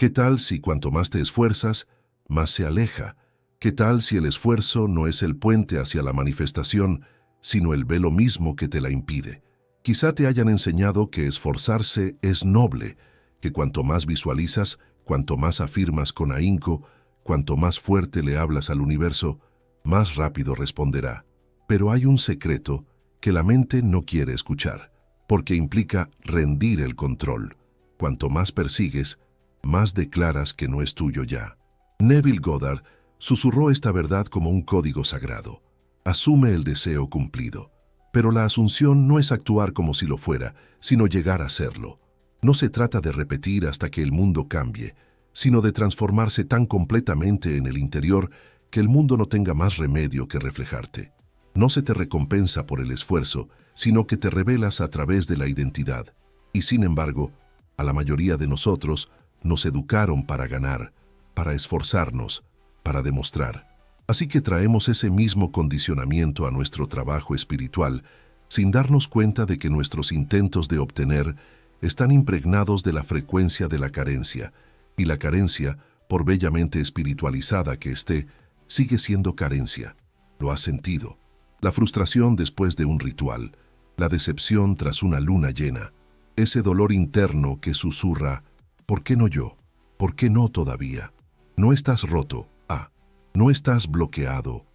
¿Qué tal si cuanto más te esfuerzas, más se aleja? ¿Qué tal si el esfuerzo no es el puente hacia la manifestación, sino el velo mismo que te la impide? Quizá te hayan enseñado que esforzarse es noble, que cuanto más visualizas, cuanto más afirmas con ahínco, cuanto más fuerte le hablas al universo, más rápido responderá. Pero hay un secreto que la mente no quiere escuchar, porque implica rendir el control. Cuanto más persigues, más declaras que no es tuyo ya. Neville Goddard susurró esta verdad como un código sagrado. Asume el deseo cumplido. Pero la asunción no es actuar como si lo fuera, sino llegar a serlo. No se trata de repetir hasta que el mundo cambie, sino de transformarse tan completamente en el interior que el mundo no tenga más remedio que reflejarte. No se te recompensa por el esfuerzo, sino que te revelas a través de la identidad. Y sin embargo, a la mayoría de nosotros nos educaron para ganar, para esforzarnos, para demostrar. Así que traemos ese mismo condicionamiento a nuestro trabajo espiritual, sin darnos cuenta de que nuestros intentos de obtener están impregnados de la frecuencia de la carencia, y la carencia, por bellamente espiritualizada que esté, sigue siendo carencia. Lo has sentido. La frustración después de un ritual, la decepción tras una luna llena, ese dolor interno que susurra, ¿por qué no yo? ¿Por qué no todavía? No estás roto, no estás bloqueado,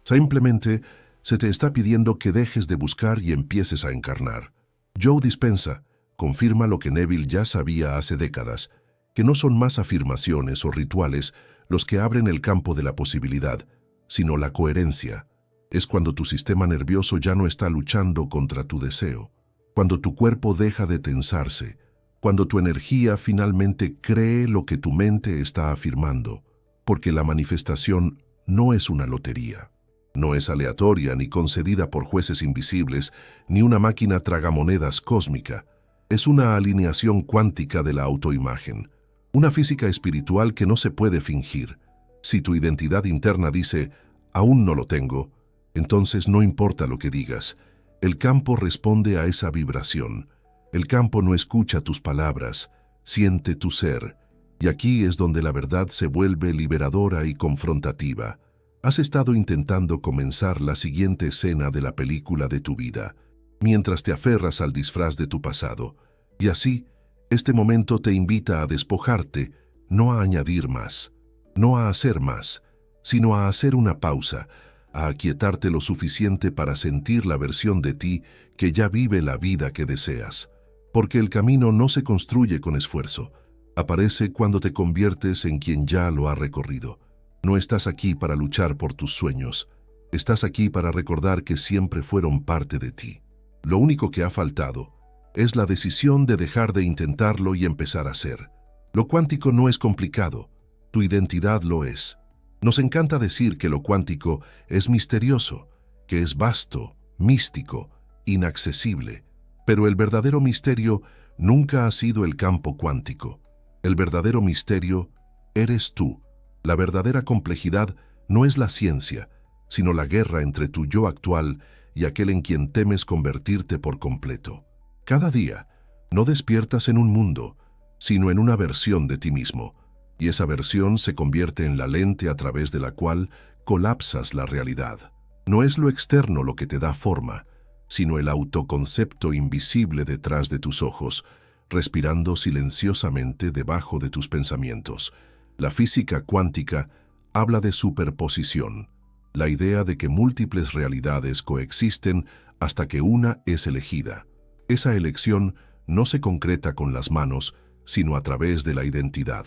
Simplemente se te está pidiendo que dejes de buscar y empieces a encarnar. Joe Dispenza confirma lo que Neville ya sabía hace décadas, que no son más afirmaciones o rituales los que abren el campo de la posibilidad, sino la coherencia. Es cuando tu sistema nervioso ya no está luchando contra tu deseo, cuando tu cuerpo deja de tensarse, cuando tu energía finalmente cree lo que tu mente está afirmando, porque la manifestación no es una lotería. No es aleatoria ni concedida por jueces invisibles, ni una máquina tragamonedas cósmica. Es una alineación cuántica de la autoimagen, una física espiritual que no se puede fingir. Si tu identidad interna dice, aún no lo tengo, entonces no importa lo que digas. El campo responde a esa vibración. El campo no escucha tus palabras, siente tu ser. Y aquí es donde la verdad se vuelve liberadora y confrontativa. Has estado intentando comenzar la siguiente escena de la película de tu vida, mientras te aferras al disfraz de tu pasado. Y así, este momento te invita a despojarte, no a añadir más, no a hacer más, sino a hacer una pausa, a aquietarte lo suficiente para sentir la versión de ti que ya vive la vida que deseas. Porque el camino no se construye con esfuerzo, aparece cuando te conviertes en quien ya lo ha recorrido. No estás aquí para luchar por tus sueños, estás aquí para recordar que siempre fueron parte de ti. Lo único que ha faltado es la decisión de dejar de intentarlo y empezar a ser. Lo cuántico no es complicado, tu identidad lo es. Nos encanta decir que lo cuántico es misterioso, que es vasto, místico, inaccesible, pero el verdadero misterio nunca ha sido el campo cuántico. El verdadero misterio eres tú. La verdadera complejidad no es la ciencia, sino la guerra entre tu yo actual y aquel en quien temes convertirte por completo. Cada día no despiertas en un mundo, sino en una versión de ti mismo, y esa versión se convierte en la lente a través de la cual colapsas la realidad. No es lo externo lo que te da forma, sino el autoconcepto invisible detrás de tus ojos, respirando silenciosamente debajo de tus pensamientos. La física cuántica habla de superposición, la idea de que múltiples realidades coexisten hasta que una es elegida. Esa elección no se concreta con las manos, sino a través de la identidad.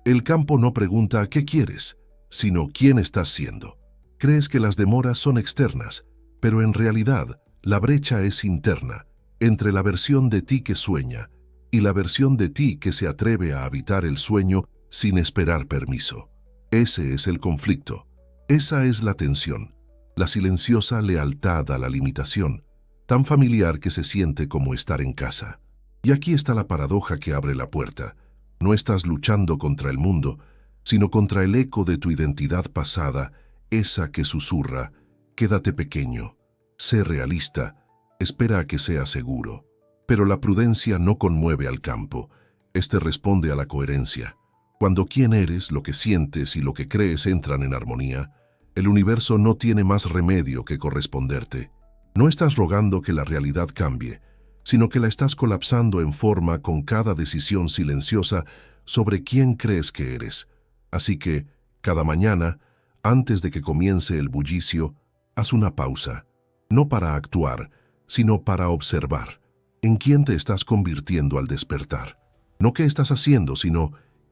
El campo no pregunta ¿qué quieres?, sino ¿quién estás siendo? Crees que las demoras son externas, pero en realidad la brecha es interna, entre la versión de ti que sueña y la versión de ti que se atreve a habitar el sueño sin esperar permiso. Ese es el conflicto. Esa es la tensión, la silenciosa lealtad a la limitación, tan familiar que se siente como estar en casa. Y aquí está la paradoja que abre la puerta. No estás luchando contra el mundo, sino contra el eco de tu identidad pasada, esa que susurra, quédate pequeño, sé realista, espera a que sea seguro. Pero la prudencia no conmueve al campo, este responde a la coherencia. Cuando quién eres, lo que sientes y lo que crees entran en armonía, el universo no tiene más remedio que corresponderte. No estás rogando que la realidad cambie, sino que la estás colapsando en forma con cada decisión silenciosa sobre quién crees que eres. Así que, cada mañana, antes de que comience el bullicio, haz una pausa, no para actuar, sino para observar. ¿En quién te estás convirtiendo al despertar? No qué estás haciendo, sino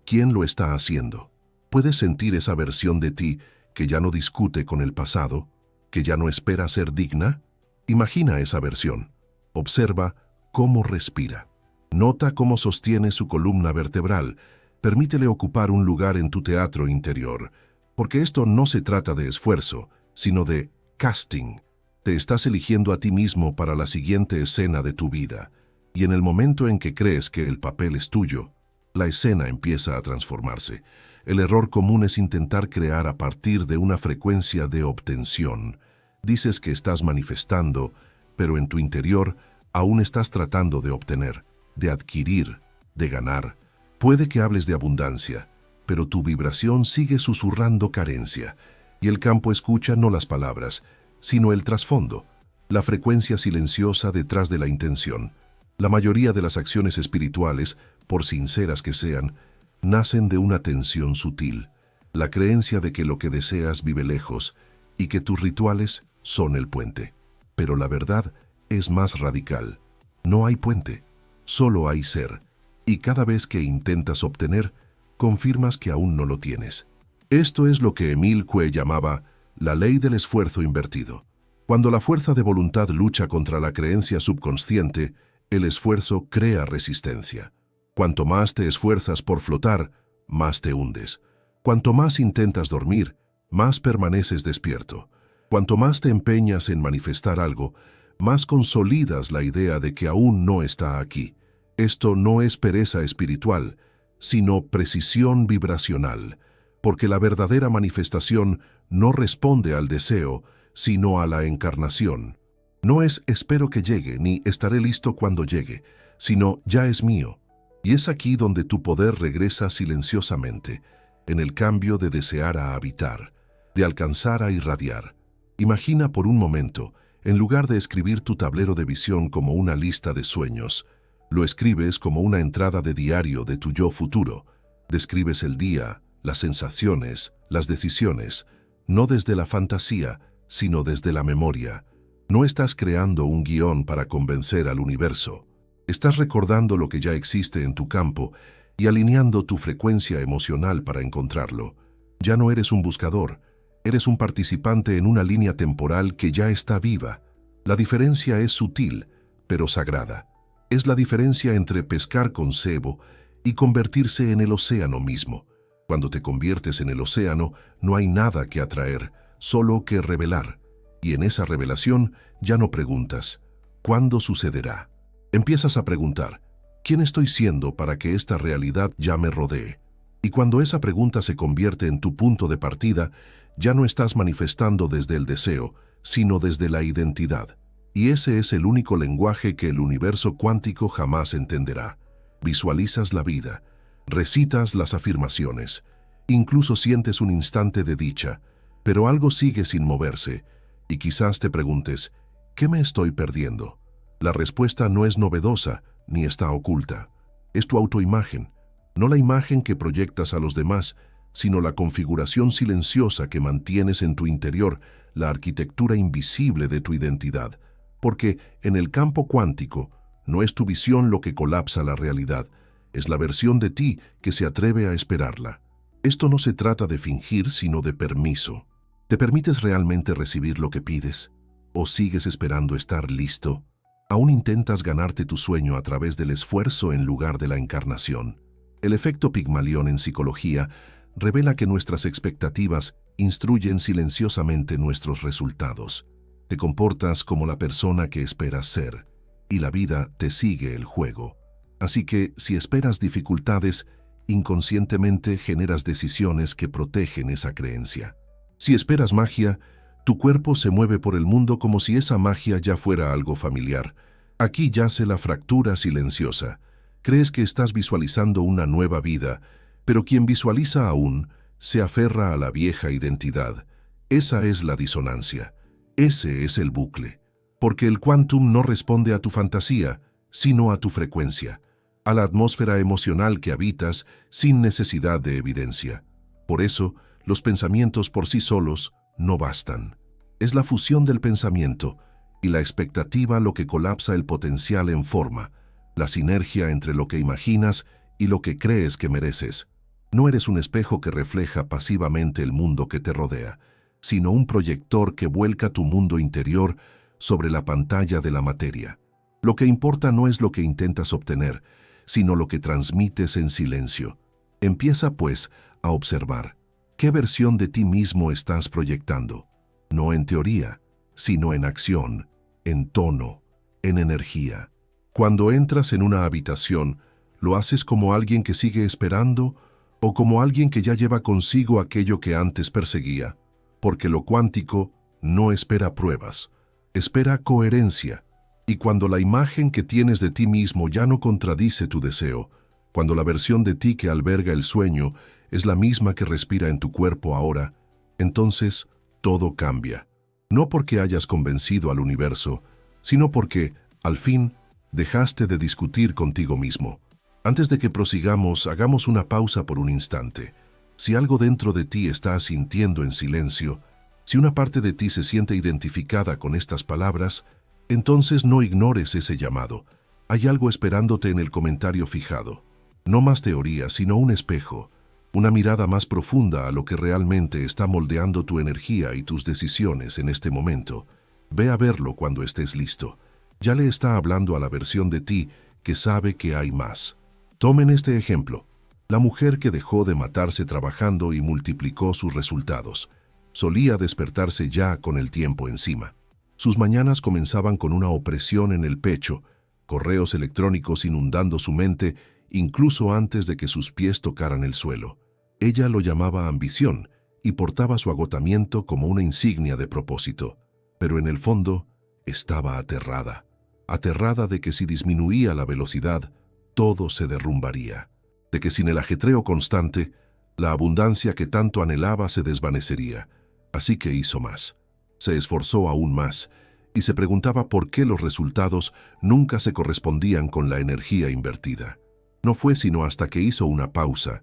quién lo está haciendo. ¿Puedes sentir esa versión de ti que ya no discute con el pasado, que ya no espera ser digna? Imagina esa versión. Observa cómo respira. Nota cómo sostiene su columna vertebral. Permítele ocupar un lugar en tu teatro interior, porque esto no se trata de esfuerzo, sino de casting. Te estás eligiendo a ti mismo para la siguiente escena de tu vida, y en el momento en que crees que el papel es tuyo, la escena empieza a transformarse. El error común es intentar crear a partir de una frecuencia de obtención. Dices que estás manifestando, pero en tu interior aún estás tratando de obtener, de adquirir, de ganar. Puede que hables de abundancia, pero tu vibración sigue susurrando carencia, y el campo escucha no las palabras, sino el trasfondo, la frecuencia silenciosa detrás de la intención. La mayoría de las acciones espirituales, por sinceras que sean, nacen de una tensión sutil, la creencia de que lo que deseas vive lejos y que tus rituales son el puente. Pero la verdad es más radical. No hay puente, solo hay ser. Y cada vez que intentas obtener, confirmas que aún no lo tienes. Esto es lo que Emile Coué llamaba la ley del esfuerzo invertido. Cuando la fuerza de voluntad lucha contra la creencia subconsciente, el esfuerzo crea resistencia. Cuanto más te esfuerzas por flotar, más te hundes. Cuanto más intentas dormir, más permaneces despierto. Cuanto más te empeñas en manifestar algo, más consolidas la idea de que aún no está aquí. Esto no es pereza espiritual, sino precisión vibracional, porque la verdadera manifestación no responde al deseo, sino a la encarnación. No es espero que llegue, ni estaré listo cuando llegue, sino ya es mío. Y es aquí donde tu poder regresa silenciosamente, en el cambio de desear a habitar, de alcanzar a irradiar. Imagina por un momento, en lugar de escribir tu tablero de visión como una lista de sueños, lo escribes como una entrada de diario de tu yo futuro. Describes el día, las sensaciones, las decisiones, no desde la fantasía, sino desde la memoria. No estás creando un guión para convencer al universo. Estás recordando lo que ya existe en tu campo y alineando tu frecuencia emocional para encontrarlo. Ya no eres un buscador, eres un participante en una línea temporal que ya está viva. La diferencia es sutil, pero sagrada. Es la diferencia entre pescar con cebo y convertirse en el océano mismo. Cuando te conviertes en el océano, no hay nada que atraer, solo que revelar. Y en esa revelación ya no preguntas, ¿cuándo sucederá? Empiezas a preguntar, ¿quién estoy siendo para que esta realidad ya me rodee? Y cuando esa pregunta se convierte en tu punto de partida, ya no estás manifestando desde el deseo, sino desde la identidad. Y ese es el único lenguaje que el universo cuántico jamás entenderá. Visualizas la vida, recitas las afirmaciones, incluso sientes un instante de dicha, pero algo sigue sin moverse, y quizás te preguntes, ¿qué me estoy perdiendo? La respuesta no es novedosa ni está oculta. Es tu autoimagen, no la imagen que proyectas a los demás, sino la configuración silenciosa que mantienes en tu interior, la arquitectura invisible de tu identidad. Porque en el campo cuántico no es tu visión lo que colapsa la realidad, es la versión de ti que se atreve a esperarla. Esto no se trata de fingir, sino de permiso. ¿Te permites realmente recibir lo que pides? ¿O sigues esperando estar listo? ¿Aún intentas ganarte tu sueño a través del esfuerzo en lugar de la encarnación? El efecto Pigmalión en psicología revela que nuestras expectativas instruyen silenciosamente nuestros resultados. Te comportas como la persona que esperas ser, y la vida te sigue el juego. Así que, si esperas dificultades, inconscientemente generas decisiones que protegen esa creencia. Si esperas magia, tu cuerpo se mueve por el mundo como si esa magia ya fuera algo familiar. Aquí yace la fractura silenciosa. Crees que estás visualizando una nueva vida, Pero quien visualiza aún, se aferra a la vieja identidad. Esa es la disonancia. Ese es el bucle. Porque el quantum no responde a tu fantasía, sino a tu frecuencia, a la atmósfera emocional que habitas sin necesidad de evidencia. Por eso, los pensamientos por sí solos no bastan. Es la fusión del pensamiento y la expectativa lo que colapsa el potencial en forma, la sinergia entre lo que imaginas y lo que crees que mereces. No eres un espejo que refleja pasivamente el mundo que te rodea, sino un proyector que vuelca tu mundo interior sobre la pantalla de la materia. Lo que importa no es lo que intentas obtener, sino lo que transmites en silencio. Empieza, pues, a observar qué versión de ti mismo estás proyectando, no en teoría, sino en acción, en tono, en energía. Cuando entras en una habitación, ¿lo haces como alguien que sigue esperando o como alguien que ya lleva consigo aquello que antes perseguía? Porque lo cuántico no espera pruebas, espera coherencia. Y cuando la imagen que tienes de ti mismo ya no contradice tu deseo, cuando la versión de ti que alberga el sueño es la misma que respira en tu cuerpo ahora, entonces todo cambia. No porque hayas convencido al universo, sino porque, al fin, dejaste de discutir contigo mismo. Antes de que prosigamos, hagamos una pausa por un instante. Si algo dentro de ti está asintiendo en silencio, si una parte de ti se siente identificada con estas palabras, entonces no ignores ese llamado. Hay algo esperándote en el comentario fijado. No más teoría, sino un espejo, una mirada más profunda a lo que realmente está moldeando tu energía y tus decisiones en este momento. Ve a verlo cuando estés listo. Ya le está hablando a la versión de ti que sabe que hay más. Tomen este ejemplo. La mujer que dejó de matarse trabajando y multiplicó sus resultados. Solía despertarse ya con el tiempo encima. Sus mañanas comenzaban con una opresión en el pecho, correos electrónicos inundando su mente incluso antes de que sus pies tocaran el suelo. Ella lo llamaba ambición y portaba su agotamiento como una insignia de propósito. Pero en el fondo estaba aterrada. Aterrada de que si disminuía la velocidad, todo se derrumbaría. De que sin el ajetreo constante, la abundancia que tanto anhelaba se desvanecería. Así que hizo más. Se esforzó aún más y se preguntaba por qué los resultados nunca se correspondían con la energía invertida. No fue sino hasta que hizo una pausa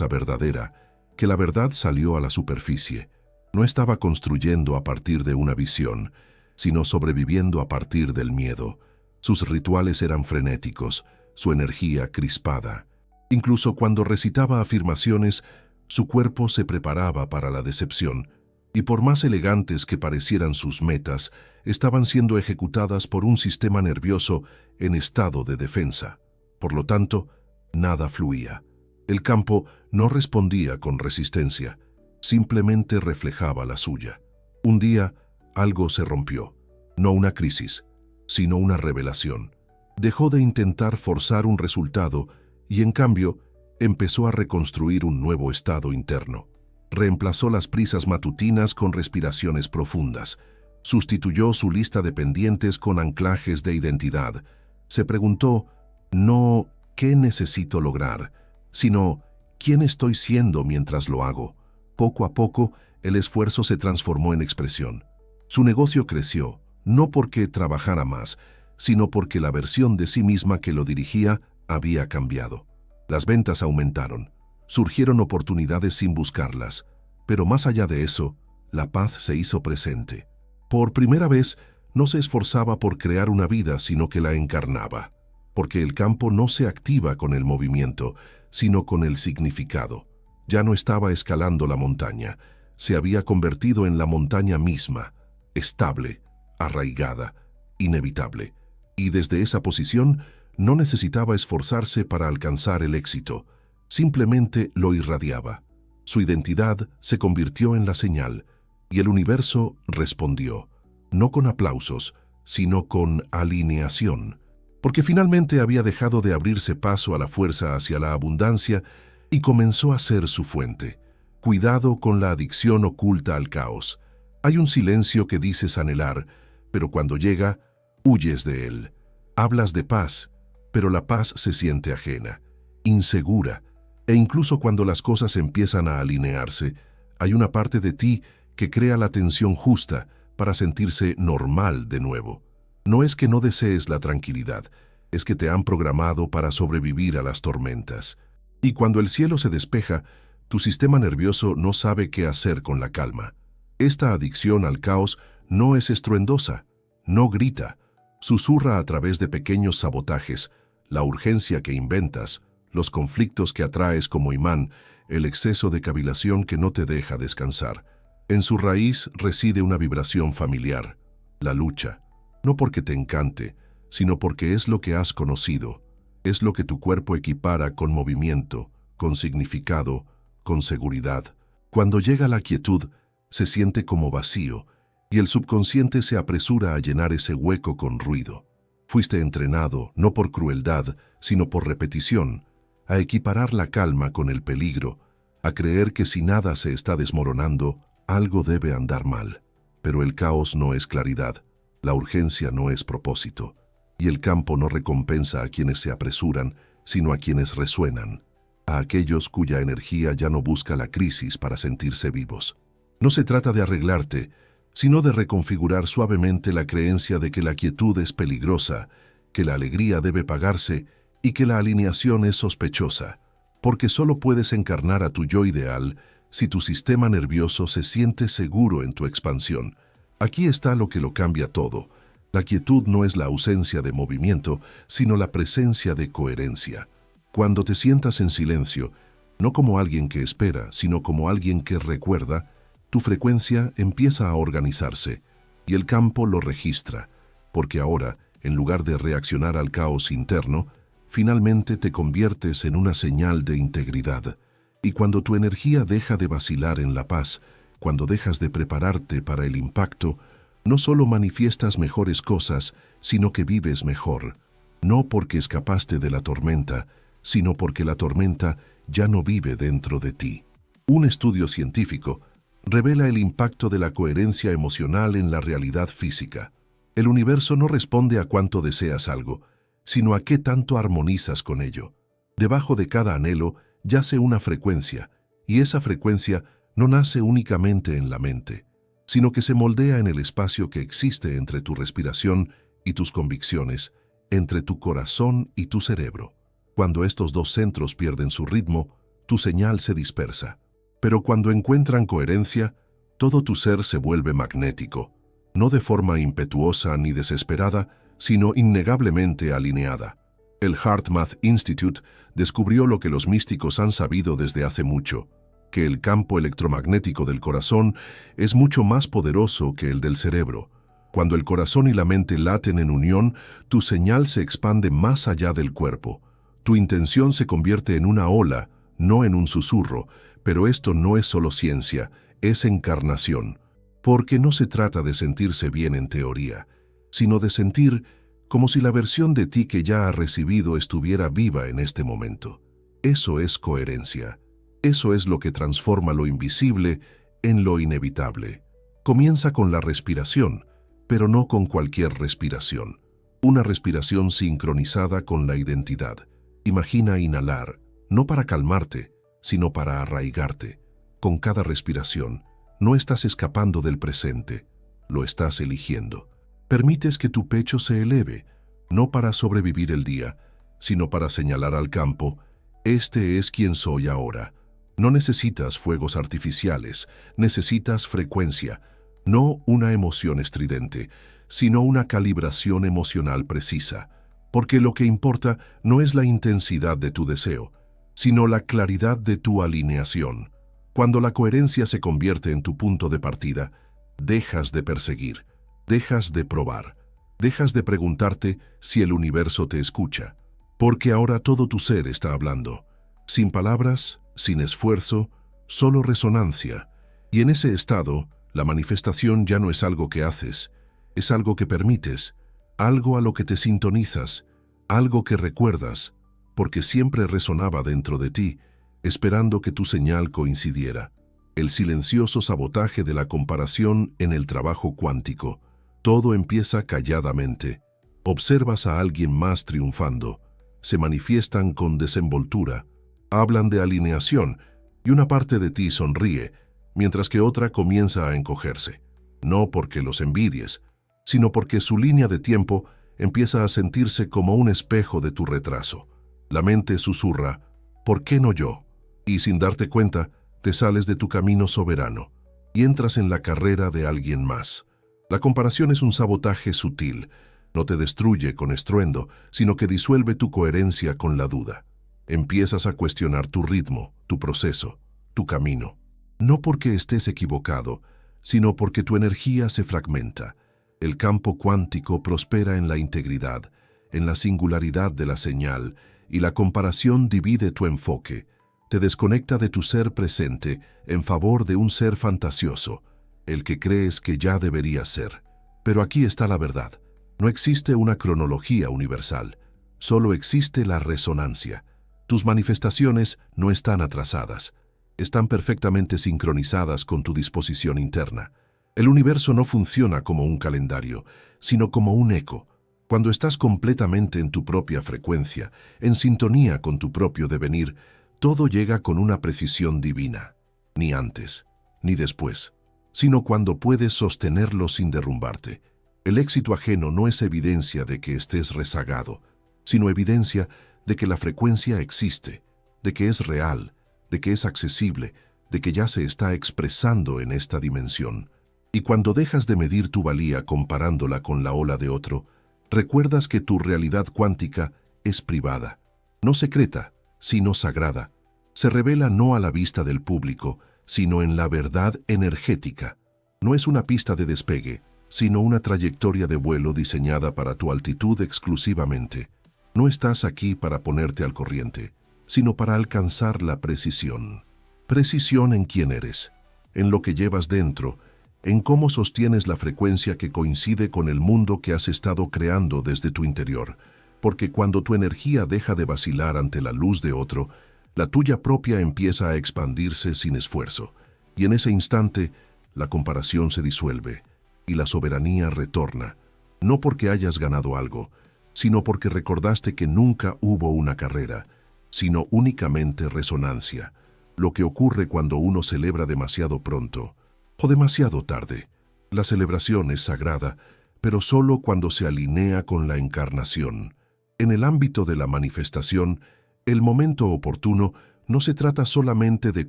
verdadera, que la verdad salió a la superficie. No estaba construyendo a partir de una visión, sino sobreviviendo a partir del miedo. Sus rituales eran frenéticos, su energía crispada. Incluso cuando recitaba afirmaciones, su cuerpo se preparaba para la decepción, y por más elegantes que parecieran sus metas, estaban siendo ejecutadas por un sistema nervioso en estado de defensa. Por lo tanto, nada fluía. El campo no respondía con resistencia, simplemente reflejaba la suya. Un día, algo se rompió. No una crisis, sino una revelación. Dejó de intentar forzar un resultado y, en cambio, empezó a reconstruir un nuevo estado interno. Reemplazó las prisas matutinas con respiraciones profundas. Sustituyó su lista de pendientes con anclajes de identidad. Se preguntó, no ¿qué necesito lograr?, sino ¿quién estoy siendo mientras lo hago? Poco a poco, el esfuerzo se transformó en expresión. Su negocio creció, no porque trabajara más, sino porque la versión de sí misma que lo dirigía había cambiado. Las ventas aumentaron, surgieron oportunidades sin buscarlas, pero más allá de eso, la paz se hizo presente. Por primera vez, no se esforzaba por crear una vida, sino que la encarnaba, porque el campo no se activa con el movimiento, sino con el significado. Ya no estaba escalando la montaña, se había convertido en la montaña misma, estable, arraigada, inevitable, y desde esa posición no necesitaba esforzarse para alcanzar el éxito, simplemente lo irradiaba. Su identidad se convirtió en la señal, y el universo respondió, no con aplausos, sino con alineación, porque finalmente había dejado de abrirse paso a la fuerza hacia la abundancia y comenzó a ser su fuente. Cuidado con la adicción oculta al caos. Hay un silencio que dices anhelar, pero cuando llega, huyes de él. Hablas de paz, pero la paz se siente ajena, insegura, E incluso cuando las cosas empiezan a alinearse, hay una parte de ti que crea la tensión justa para sentirse normal de nuevo. No es que no desees la tranquilidad, es que te han programado para sobrevivir a las tormentas. Y cuando el cielo se despeja, tu sistema nervioso no sabe qué hacer con la calma. Esta adicción al caos no es estruendosa, no grita, susurra a través de pequeños sabotajes, la urgencia que inventas, los conflictos que atraes como imán, el exceso de cavilación que no te deja descansar. En su raíz reside una vibración familiar, la lucha, no porque te encante, sino porque es lo que has conocido, es lo que tu cuerpo equipara con movimiento, con significado, con seguridad. Cuando llega la quietud, se siente como vacío, y el subconsciente se apresura a llenar ese hueco con ruido. Fuiste entrenado, no por crueldad, sino por repetición, a equiparar la calma con el peligro, a creer que si nada se está desmoronando, algo debe andar mal. Pero el caos no es claridad, la urgencia no es propósito, y el campo no recompensa a quienes se apresuran, sino a quienes resuenan, a aquellos cuya energía ya no busca la crisis para sentirse vivos. No se trata de arreglarte, sino de reconfigurar suavemente la creencia de que la quietud es peligrosa, que la alegría debe pagarse y que la alineación es sospechosa, porque solo puedes encarnar a tu yo ideal si tu sistema nervioso se siente seguro en tu expansión. Aquí está lo que lo cambia todo. La quietud no es la ausencia de movimiento, sino la presencia de coherencia. Cuando te sientas en silencio, no como alguien que espera, sino como alguien que recuerda, tu frecuencia empieza a organizarse y el campo lo registra, porque ahora, en lugar de reaccionar al caos interno, finalmente te conviertes en una señal de integridad. Y cuando tu energía deja de vacilar en la paz, cuando dejas de prepararte para el impacto, no solo manifiestas mejores cosas, sino que vives mejor. No porque escapaste de la tormenta, sino porque la tormenta ya no vive dentro de ti. Un estudio científico revela el impacto de la coherencia emocional en la realidad física. El universo no responde a cuánto deseas algo, sino a qué tanto armonizas con ello. Debajo de cada anhelo yace una frecuencia, y esa frecuencia no nace únicamente en la mente, sino que se moldea en el espacio que existe entre tu respiración y tus convicciones, entre tu corazón y tu cerebro. Cuando estos dos centros pierden su ritmo, tu señal se dispersa. Pero cuando encuentran coherencia, todo tu ser se vuelve magnético, no de forma impetuosa ni desesperada, sino innegablemente alineada. El HeartMath Institute descubrió lo que los místicos han sabido desde hace mucho, que el campo electromagnético del corazón es mucho más poderoso que el del cerebro. Cuando el corazón y la mente laten en unión, tu señal se expande más allá del cuerpo. Tu intención se convierte en una ola, no en un susurro, pero esto no es solo ciencia, es encarnación, porque no se trata de sentirse bien en teoría, sino de sentir como si la versión de ti que ya ha recibido estuviera viva en este momento. Eso es coherencia. Eso es lo que transforma lo invisible en lo inevitable. Comienza con la respiración, pero no con cualquier respiración. Una respiración sincronizada con la identidad. Imagina inhalar, no para calmarte, sino para arraigarte. Con cada respiración, no estás escapando del presente, lo estás eligiendo. Permites que tu pecho se eleve, no para sobrevivir el día, sino para señalar al campo, este es quien soy ahora. No necesitas fuegos artificiales, necesitas frecuencia, no una emoción estridente, sino una calibración emocional precisa, porque lo que importa no es la intensidad de tu deseo, sino la claridad de tu alineación. Cuando la coherencia se convierte en tu punto de partida, dejas de perseguir, dejas de probar, dejas de preguntarte si el universo te escucha, porque ahora todo tu ser está hablando, sin palabras, sin esfuerzo, solo resonancia, y en ese estado, la manifestación ya no es algo que haces, es algo que permites, algo a lo que te sintonizas, algo que recuerdas, porque siempre resonaba dentro de ti, esperando que tu señal coincidiera. El silencioso sabotaje de la comparación en el trabajo cuántico. Todo empieza calladamente. Observas a alguien más triunfando. Se manifiestan con desenvoltura. Hablan de alineación y una parte de ti sonríe, mientras que otra comienza a encogerse. No porque los envidies, sino porque su línea de tiempo empieza a sentirse como un espejo de tu retraso. La mente susurra, ¿por qué no yo? Y sin darte cuenta, te sales de tu camino soberano y entras en la carrera de alguien más. La comparación es un sabotaje sutil. No te destruye con estruendo, sino que disuelve tu coherencia con la duda. Empiezas a cuestionar tu ritmo, tu proceso, tu camino. No porque estés equivocado, sino porque tu energía se fragmenta. El campo cuántico prospera en la integridad, en la singularidad de la señal, y la comparación divide tu enfoque. Te desconecta de tu ser presente en favor de un ser fantasioso, el que crees que ya debería ser. Pero aquí está la verdad. No existe una cronología universal, solo existe la resonancia. Tus manifestaciones no están atrasadas, están perfectamente sincronizadas con tu disposición interna. El universo no funciona como un calendario, sino como un eco. Cuando estás completamente en tu propia frecuencia, en sintonía con tu propio devenir, todo llega con una precisión divina. Ni antes, ni después, sino cuando puedes sostenerlo sin derrumbarte. El éxito ajeno no es evidencia de que estés rezagado, sino evidencia de que la frecuencia existe, de que es real, de que es accesible, de que ya se está expresando en esta dimensión. Y cuando dejas de medir tu valía comparándola con la ola de otro, recuerdas que tu realidad cuántica es privada, no secreta, sino sagrada. Se revela no a la vista del público, sino en la verdad energética. No es una pista de despegue, sino una trayectoria de vuelo diseñada para tu altitud exclusivamente. No estás aquí para ponerte al corriente, sino para alcanzar la precisión. Precisión en quién eres, en lo que llevas dentro, en cómo sostienes la frecuencia que coincide con el mundo que has estado creando desde tu interior. Porque cuando tu energía deja de vacilar ante la luz de otro, la tuya propia empieza a expandirse sin esfuerzo. Y en ese instante, la comparación se disuelve y la soberanía retorna, no porque hayas ganado algo, sino porque recordaste que nunca hubo una carrera, sino únicamente resonancia, lo que ocurre cuando uno celebra demasiado pronto o demasiado tarde. La celebración es sagrada, pero solo cuando se alinea con la encarnación. En el ámbito de la manifestación, el momento oportuno no se trata solamente de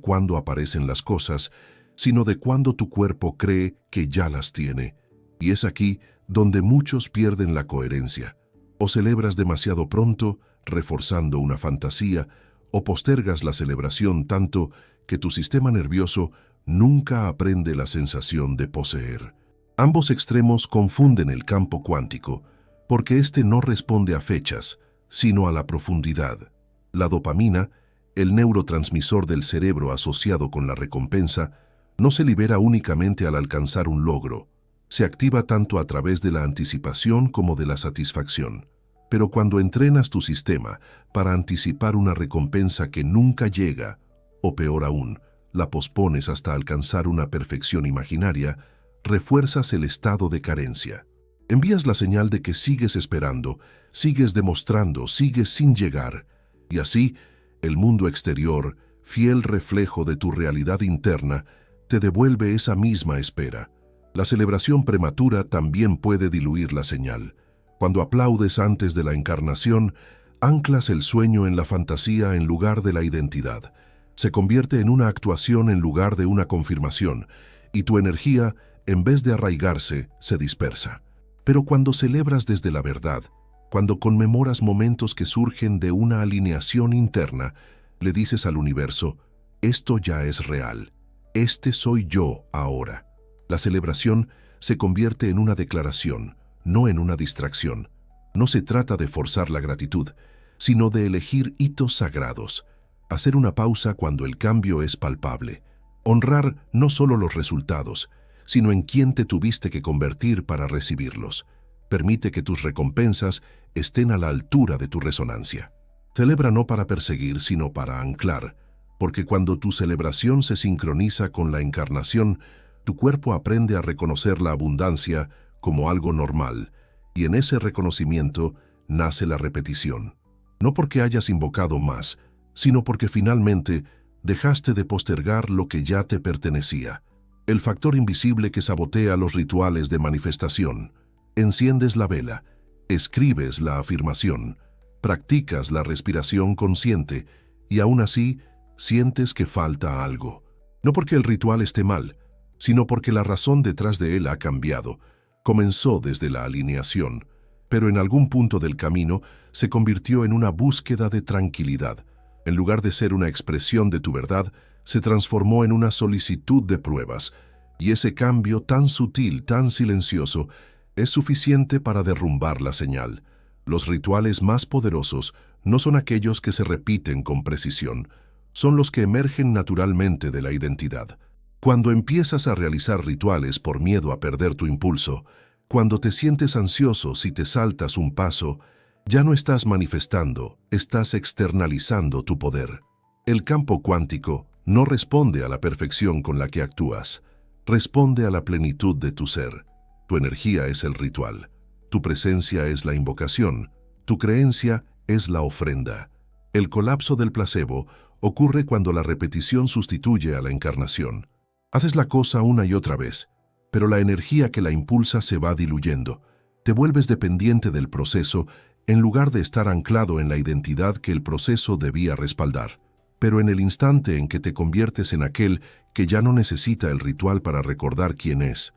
cuándo aparecen las cosas, sino de cuándo tu cuerpo cree que ya las tiene. Y es aquí donde muchos pierden la coherencia. O celebras demasiado pronto, reforzando una fantasía, o postergas la celebración tanto que tu sistema nervioso nunca aprende la sensación de poseer. Ambos extremos confunden el campo cuántico, porque éste no responde a fechas, sino a la profundidad. La dopamina, el neurotransmisor del cerebro asociado con la recompensa, no se libera únicamente al alcanzar un logro. Se activa tanto a través de la anticipación como de la satisfacción. Pero cuando entrenas tu sistema para anticipar una recompensa que nunca llega, o peor aún, la pospones hasta alcanzar una perfección imaginaria, refuerzas el estado de carencia. Envías la señal de que sigues esperando, sigues demostrando, sigues sin llegar. Y así, el mundo exterior, fiel reflejo de tu realidad interna, te devuelve esa misma espera. La celebración prematura también puede diluir la señal. Cuando aplaudes antes de la encarnación, anclas el sueño en la fantasía en lugar de la identidad. Se convierte en una actuación en lugar de una confirmación, y tu energía, en vez de arraigarse, se dispersa. Pero cuando celebras desde la verdad, cuando conmemoras momentos que surgen de una alineación interna, le dices al universo, esto ya es real, este soy yo ahora. La celebración se convierte en una declaración, no en una distracción. No se trata de forzar la gratitud, sino de elegir hitos sagrados, hacer una pausa cuando el cambio es palpable, honrar no solo los resultados, sino en quién te tuviste que convertir para recibirlos. Permite que tus recompensas estén a la altura de tu resonancia. Celebra no para perseguir, sino para anclar, porque cuando tu celebración se sincroniza con la encarnación, tu cuerpo aprende a reconocer la abundancia como algo normal, y en ese reconocimiento nace la repetición. No porque hayas invocado más, sino porque finalmente dejaste de postergar lo que ya te pertenecía. El factor invisible que sabotea los rituales de manifestación. Enciendes la vela, escribes la afirmación, practicas la respiración consciente y aún así sientes que falta algo. No porque el ritual esté mal, sino porque la razón detrás de él ha cambiado. Comenzó desde la alineación, pero en algún punto del camino se convirtió en una búsqueda de tranquilidad. En lugar de ser una expresión de tu verdad, se transformó en una solicitud de pruebas, y ese cambio tan sutil, tan silencioso, es suficiente para derrumbar la señal. Los rituales más poderosos no son aquellos que se repiten con precisión, son los que emergen naturalmente de la identidad. Cuando empiezas a realizar rituales por miedo a perder tu impulso, cuando te sientes ansioso si te saltas un paso, ya no estás manifestando, estás externalizando tu poder. El campo cuántico no responde a la perfección con la que actúas, responde a la plenitud de tu ser. Tu energía es el ritual, tu presencia es la invocación, tu creencia es la ofrenda. El colapso del placebo ocurre cuando la repetición sustituye a la encarnación. Haces la cosa una y otra vez, pero la energía que la impulsa se va diluyendo. Te vuelves dependiente del proceso en lugar de estar anclado en la identidad que el proceso debía respaldar. Pero en el instante en que te conviertes en aquel que ya no necesita el ritual para recordar quién es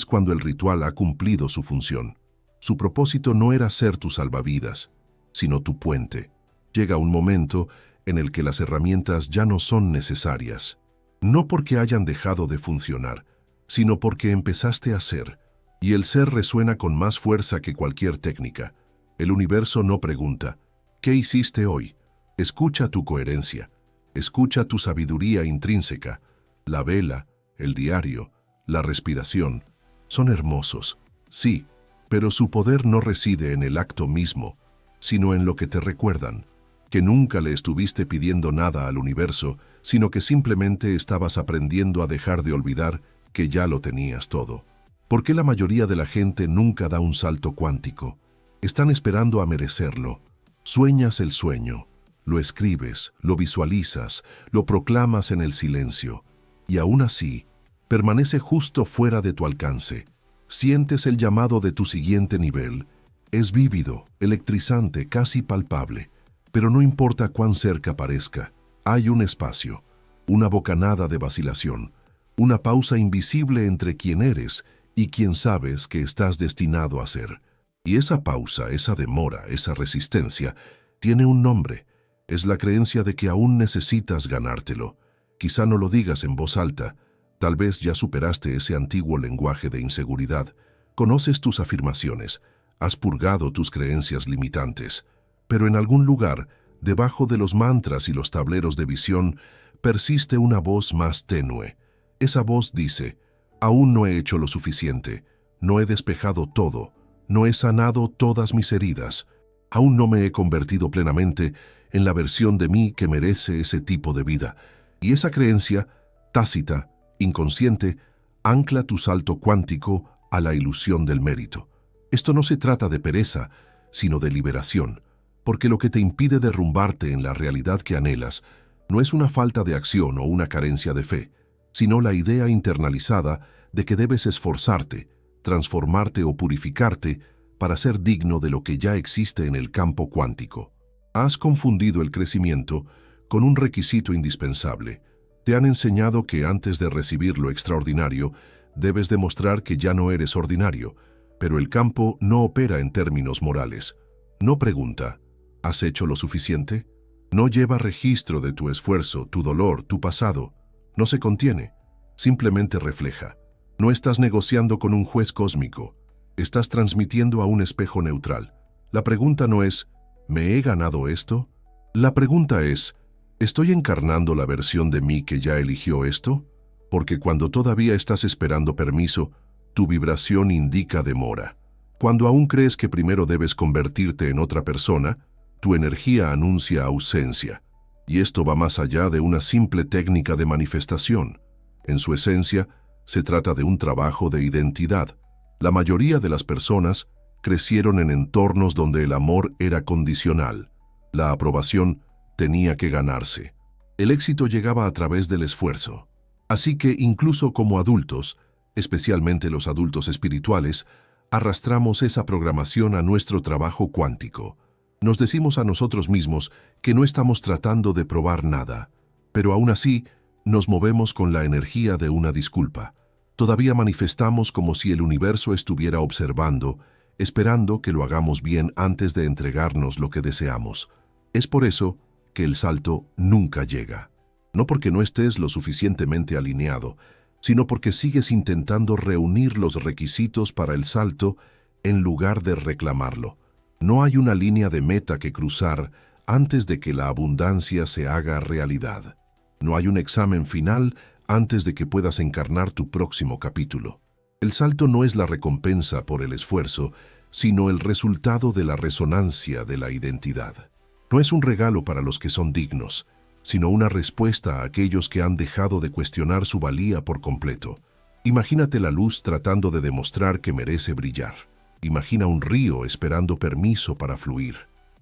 cuando el ritual ha cumplido su función. Su propósito no era ser tu salvavidas, sino tu puente. Llega un momento en el que las herramientas ya no son necesarias. No porque hayan dejado de funcionar, sino porque empezaste a ser, y el ser resuena con más fuerza que cualquier técnica. El universo no pregunta, ¿qué hiciste hoy? Escucha tu coherencia, escucha tu sabiduría intrínseca. La vela, el diario, la respiración, son hermosos, sí, pero su poder no reside en el acto mismo, sino en lo que te recuerdan, que nunca le estuviste pidiendo nada al universo, sino que simplemente estabas aprendiendo a dejar de olvidar que ya lo tenías todo. ¿Por qué la mayoría de la gente nunca da un salto cuántico? Están esperando a merecerlo. Sueñas el sueño, lo escribes, lo visualizas, lo proclamas en el silencio, y aún así, permanece justo fuera de tu alcance. Sientes el llamado de tu siguiente nivel. Es vívido, electrizante, casi palpable. Pero no importa cuán cerca parezca, hay un espacio, una bocanada de vacilación, una pausa invisible entre quién eres y quién sabes que estás destinado a ser. Y esa pausa, esa demora, esa resistencia, tiene un nombre. Es la creencia de que aún necesitas ganártelo. Quizá no lo digas en voz alta. Tal vez ya superaste ese antiguo lenguaje de inseguridad. Conoces tus afirmaciones, has purgado tus creencias limitantes. Pero en algún lugar, debajo de los mantras y los tableros de visión, persiste una voz más tenue. Esa voz dice, aún no he hecho lo suficiente, no he despejado todo, no he sanado todas mis heridas, aún no me he convertido plenamente en la versión de mí que merece ese tipo de vida. Y esa creencia, tácita, inconsciente, ancla tu salto cuántico a la ilusión del mérito. Esto no se trata de pereza, sino de liberación, porque lo que te impide derrumbarte en la realidad que anhelas no es una falta de acción o una carencia de fe, sino la idea internalizada de que debes esforzarte, transformarte o purificarte para ser digno de lo que ya existe en el campo cuántico. Has confundido el crecimiento con un requisito indispensable. Te han enseñado que antes de recibir lo extraordinario, debes demostrar que ya no eres ordinario, pero el campo no opera en términos morales. No pregunta, ¿has hecho lo suficiente? No lleva registro de tu esfuerzo, tu dolor, tu pasado. No se contiene, simplemente refleja. No estás negociando con un juez cósmico, estás transmitiendo a un espejo neutral. La pregunta no es, ¿me he ganado esto? La pregunta es, ¿estoy encarnando la versión de mí que ya eligió esto? Porque cuando todavía estás esperando permiso, tu vibración indica demora. Cuando aún crees que primero debes convertirte en otra persona, tu energía anuncia ausencia. Y esto va más allá de una simple técnica de manifestación. En su esencia, se trata de un trabajo de identidad. La mayoría de las personas crecieron en entornos donde el amor era condicional. La aprobación tenía que ganarse. El éxito llegaba a través del esfuerzo. Así que incluso como adultos, especialmente los adultos espirituales, arrastramos esa programación a nuestro trabajo cuántico. Nos decimos a nosotros mismos que no estamos tratando de probar nada, pero aún así nos movemos con la energía de una disculpa. Todavía manifestamos como si el universo estuviera observando, esperando que lo hagamos bien antes de entregarnos lo que deseamos. Es por eso que el salto nunca llega. No porque no estés lo suficientemente alineado, sino porque sigues intentando reunir los requisitos para el salto en lugar de reclamarlo. No hay una línea de meta que cruzar antes de que la abundancia se haga realidad. No hay un examen final antes de que puedas encarnar tu próximo capítulo. El salto no es la recompensa por el esfuerzo, sino el resultado de la resonancia de la identidad. No es un regalo para los que son dignos, sino una respuesta a aquellos que han dejado de cuestionar su valía por completo. Imagínate la luz tratando de demostrar que merece brillar. Imagina un río esperando permiso para fluir.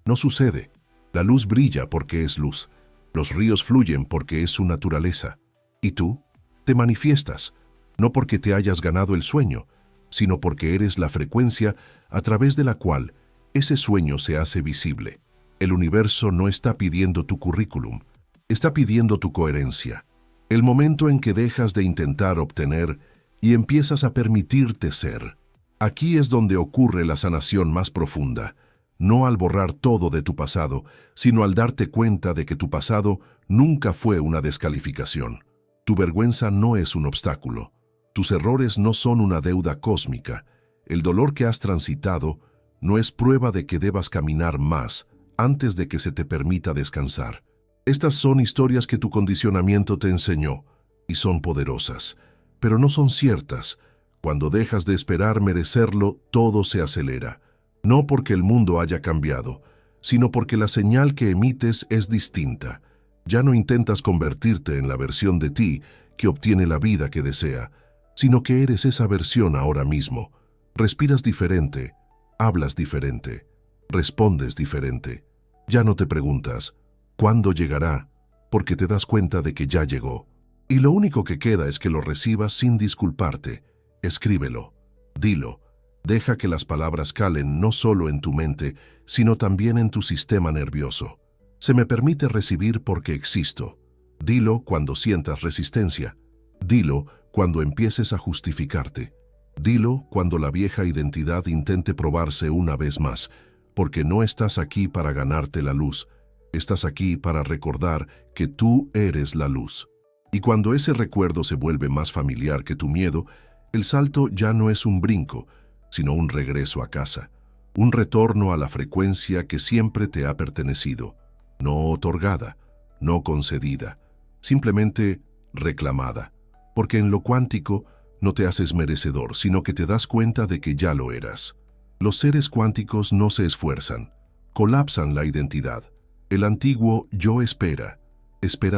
No sucede. La luz brilla porque es luz. Los ríos fluyen porque es su naturaleza. ¿Y tú? Te manifiestas, no porque te hayas ganado el sueño, sino porque eres la frecuencia a través de la cual ese sueño se hace visible. El universo no está pidiendo tu currículum, está pidiendo tu coherencia. El momento en que dejas de intentar obtener y empiezas a permitirte ser. Aquí es donde ocurre la sanación más profunda, no al borrar todo de tu pasado, sino al darte cuenta de que tu pasado nunca fue una descalificación. Tu vergüenza no es un obstáculo. Tus errores no son una deuda cósmica. El dolor que has transitado no es prueba de que debas caminar más antes de que se te permita descansar. Estas son historias que tu condicionamiento te enseñó y son poderosas, pero no son ciertas. Cuando dejas de esperar merecerlo, todo se acelera. No porque el mundo haya cambiado, sino porque la señal que emites es distinta. Ya no intentas convertirte en la versión de ti que obtiene la vida que desea, sino que eres esa versión ahora mismo. Respiras diferente, hablas diferente, respondes diferente. Ya no te preguntas, ¿cuándo llegará? Porque te das cuenta de que ya llegó. Y lo único que queda es que lo recibas sin disculparte. Escríbelo, dilo, deja que las palabras calen no solo en tu mente, sino también en tu sistema nervioso. Se me permite recibir porque existo. Dilo cuando sientas resistencia. Dilo cuando empieces a justificarte. Dilo cuando la vieja identidad intente probarse una vez más, porque no estás aquí para ganarte la luz, estás aquí para recordar que tú eres la luz. Y cuando ese recuerdo se vuelve más familiar que tu miedo, el salto ya no es un brinco, sino un regreso a casa, un retorno a la frecuencia que siempre te ha pertenecido, no otorgada, no concedida, simplemente reclamada, porque en lo cuántico no te haces merecedor, sino que te das cuenta de que ya lo eras. Los seres cuánticos no se esfuerzan, colapsan la identidad. El antiguo yo espera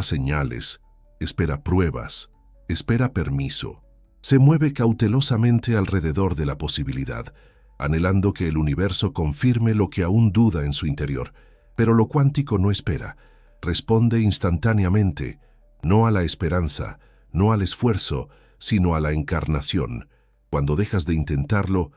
señales, espera pruebas, espera permiso. Se mueve cautelosamente alrededor de la posibilidad, anhelando que el universo confirme lo que aún duda en su interior. Pero lo cuántico no espera, responde instantáneamente, no a la esperanza, no al esfuerzo, sino a la encarnación. Cuando dejas de intentarlo,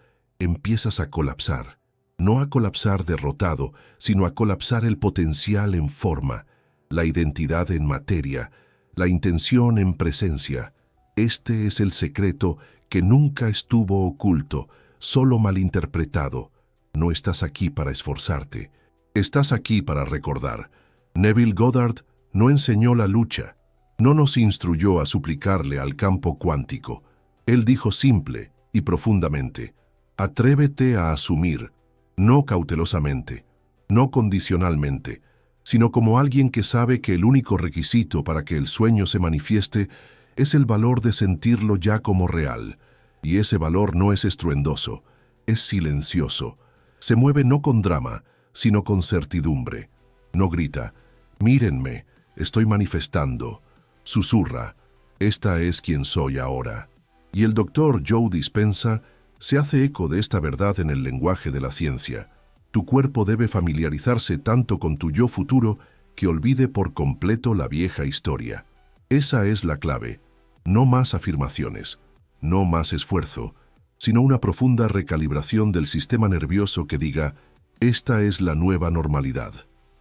empiezas a colapsar. No a colapsar derrotado, sino a colapsar el potencial en forma, la identidad en materia, la intención en presencia. Este es el secreto que nunca estuvo oculto, solo malinterpretado. No estás aquí para esforzarte. Estás aquí para recordar. Neville Goddard no enseñó la lucha, no nos instruyó a suplicarle al campo cuántico. Él dijo simple y profundamente, atrévete a asumir, no cautelosamente, no condicionalmente, sino como alguien que sabe que el único requisito para que el sueño se manifieste es el valor de sentirlo ya como real. Y ese valor no es estruendoso, es silencioso. Se mueve no con drama, sino con certidumbre. No grita, mírenme, estoy manifestando. Susurra, esta es quien soy ahora. Y el doctor Joe Dispenza se hace eco de esta verdad en el lenguaje de la ciencia. Tu cuerpo debe familiarizarse tanto con tu yo futuro que olvide por completo la vieja historia. Esa es la clave. No más afirmaciones, no más esfuerzo, sino una profunda recalibración del sistema nervioso que diga, esta es la nueva normalidad.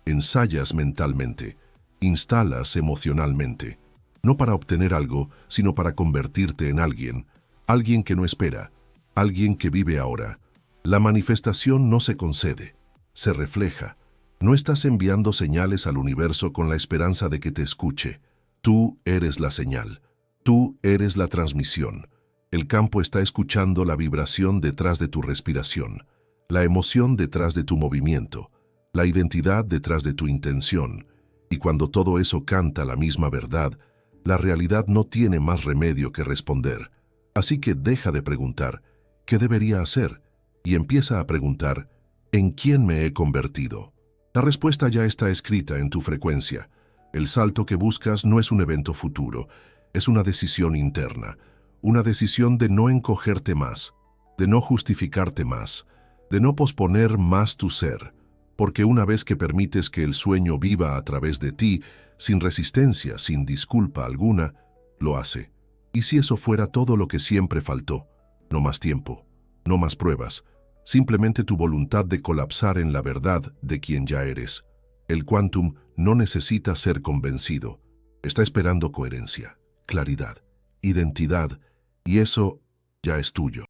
Ensayas mentalmente, instalas emocionalmente, no para obtener algo, sino para convertirte en alguien, alguien que no espera, alguien que vive ahora. La manifestación no se concede, se refleja. No estás enviando señales al universo con la esperanza de que te escuche. Tú eres la señal, tú eres la transmisión. El campo está escuchando la vibración detrás de tu respiración, la emoción detrás de tu movimiento, la identidad detrás de tu intención. Y cuando todo eso canta la misma verdad, la realidad no tiene más remedio que responder. Así que deja de preguntar, ¿qué debería hacer? Y empieza a preguntar, ¿en quién me he convertido? La respuesta ya está escrita en tu frecuencia. El salto que buscas no es un evento futuro, es una decisión interna, una decisión de no encogerte más, de no justificarte más, de no posponer más tu ser, porque una vez que permites que el sueño viva a través de ti, sin resistencia, sin disculpa alguna, lo hace. ¿Y si eso fuera todo lo que siempre faltó? No más tiempo, no más pruebas, simplemente tu voluntad de colapsar en la verdad de quien ya eres. El quantum no necesita ser convencido, está esperando coherencia, claridad, identidad, y eso ya es tuyo.